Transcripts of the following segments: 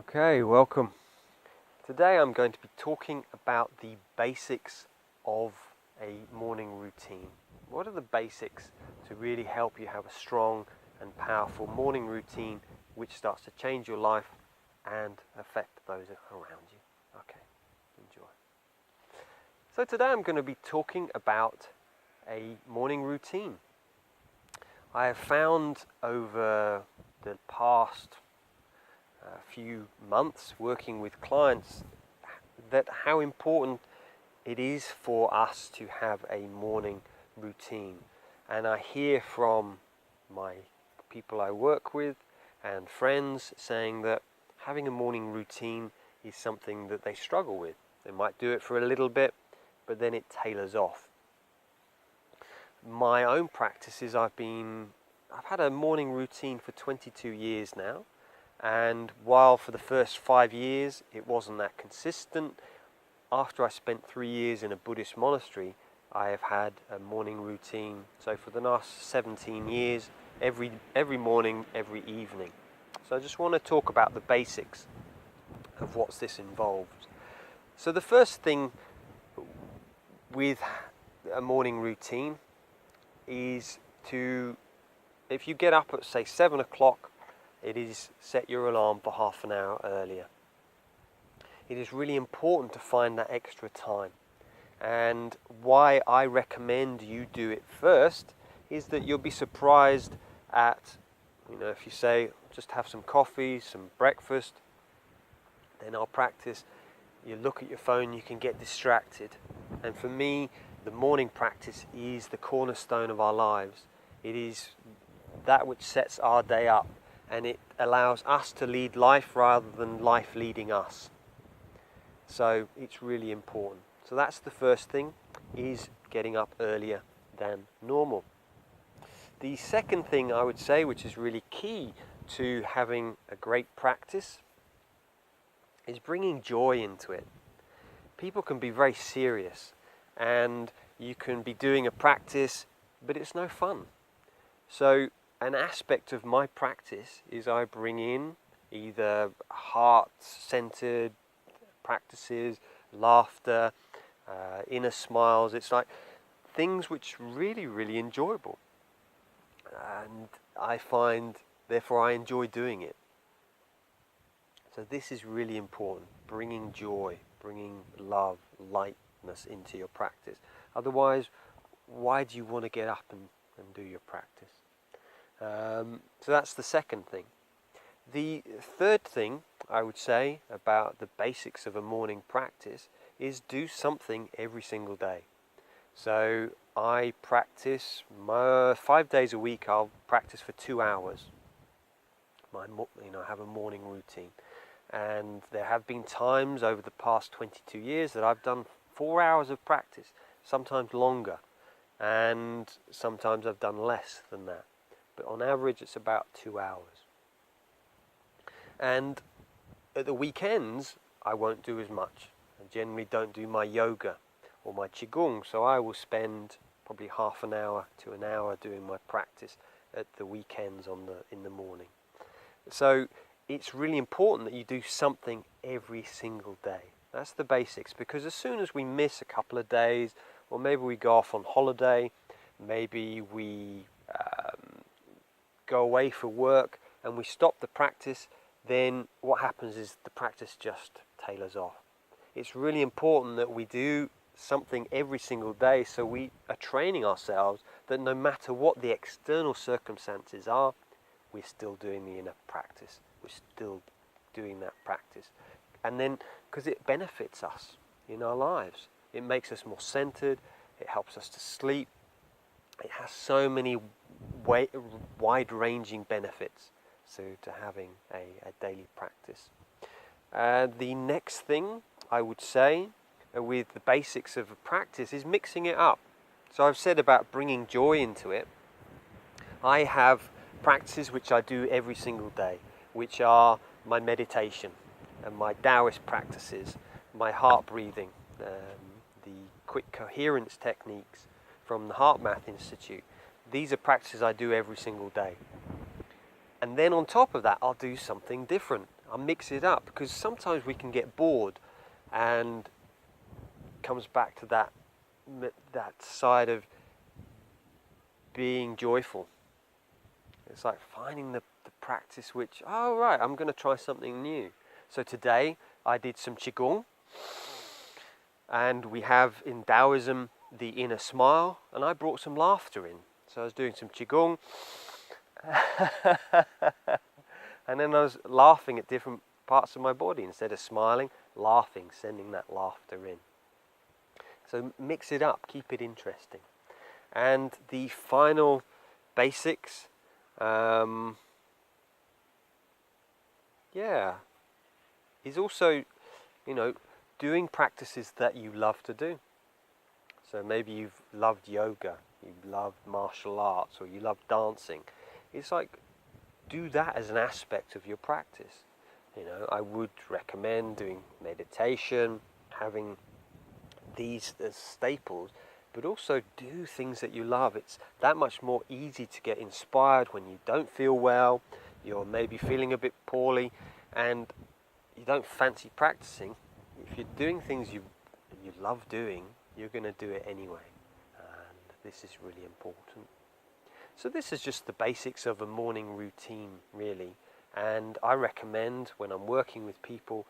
Okay, welcome. Today I'm going to be talking about the basics of a morning routine. What are the basics to really help you have a strong and powerful morning routine which starts to change your life and affect those around you? Okay, enjoy. So today I'm going to be talking about a morning routine. I have found over the past few months working with clients that how important it is for us to have a morning routine. And I hear from my people I work with and friends saying that having a morning routine is something that they struggle with. They might do it for a little bit, but then it tailors off. My own practices, I've had a morning routine for 22 years now. And while for the first 5 years it wasn't that consistent, after I spent 3 years in a Buddhist monastery, I have had a morning routine. So for the last 17 years, every morning, every evening. So I just want to talk about the basics of what this involves. So the first thing with a morning routine is if you get up at say 7 o'clock, it is set your alarm for half an hour earlier. It is really important to find that extra time. And why I recommend you do it first is that you'll be surprised at, if you say, just have some coffee, some breakfast, then I'll practice. You look at your phone, you can get distracted. And for me, the morning practice is the cornerstone of our lives. It is that which sets our day up. And it allows us to lead life rather than life leading us. So it's really important. So that's the first thing, is getting up earlier than normal. The second thing I would say, which is really key to having a great practice, is bringing joy into it. People can be very serious and you can be doing a practice, but it's no fun. So an aspect of my practice is I bring in either heart-centered practices, laughter, inner smiles. It's like things which really, really enjoyable. And I find, therefore, I enjoy doing it. So this is really important, bringing joy, bringing love, lightness into your practice. Otherwise, why do you want to get up and do your practice? So that's the second thing. The third thing I would say about the basics of a morning practice is do something every single day. So I practice 5 days a week. I'll practice for 2 hours. I have a morning routine, and there have been times over the past 22 years that I've done 4 hours of practice, sometimes longer, and sometimes I've done less than that. But on average, it's about 2 hours. And at the weekends, I won't do as much. I generally don't do my yoga or my qigong, so I will spend probably half an hour to an hour doing my practice at the weekends in the morning. So it's really important that you do something every single day. That's the basics, because as soon as we miss a couple of days, or maybe we go off on holiday, maybe we go away for work and we stop the practice, then what happens is the practice just tailors off. It's really important that we do something every single day, so we are training ourselves that no matter what the external circumstances are, we're still doing the inner practice. We're still doing that practice. And then, because it benefits us in our lives. It makes us more centered, it helps us to sleep. It has so many wide-ranging benefits to having a daily practice. The next thing I would say with the basics of a practice is mixing it up. So I've said about bringing joy into it. I have practices which I do every single day, which are my meditation and my Taoist practices, my heart breathing, the quick coherence techniques from the Heart Math Institute. These are practices I do every single day. And then on top of that, I'll do something different. I mix it up, because sometimes we can get bored, and it comes back to that side of being joyful. It's like finding the practice which, oh right, I'm going to try something new. So today I did some Qigong, and we have in Taoism the inner smile, and I brought some laughter in. So I was doing some Qigong and then I was laughing at different parts of my body. Instead of smiling, laughing, sending that laughter in. So mix it up, keep it interesting. And the final basics, is also, doing practices that you love to do. So maybe you've loved yoga, you loved martial arts, or you love dancing. It's like, do that as an aspect of your practice. I would recommend doing meditation, having these as staples, but also do things that you love. It's that much more easy to get inspired when you don't feel well, you're maybe feeling a bit poorly, and you don't fancy practicing. If you're doing things you love doing, you're going to do it anyway. And this is really important. So this is just the basics of a morning routine, really. And I recommend, when I'm working with people,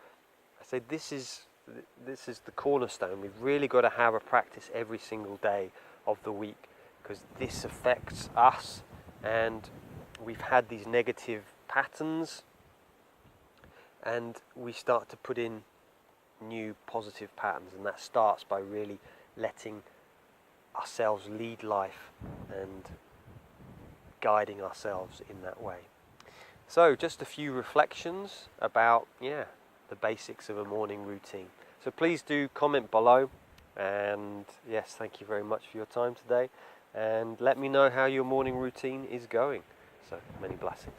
I say this is the cornerstone. We've really got to have a practice every single day of the week, because this affects us, and we've had these negative patterns, and we start to put in new positive patterns, and that starts by really letting ourselves lead life and guiding ourselves in that way. So just a few reflections about the basics of a morning routine. So please do comment below, and yes, thank you very much for your time today, and let me know how your morning routine is going. So many blessings.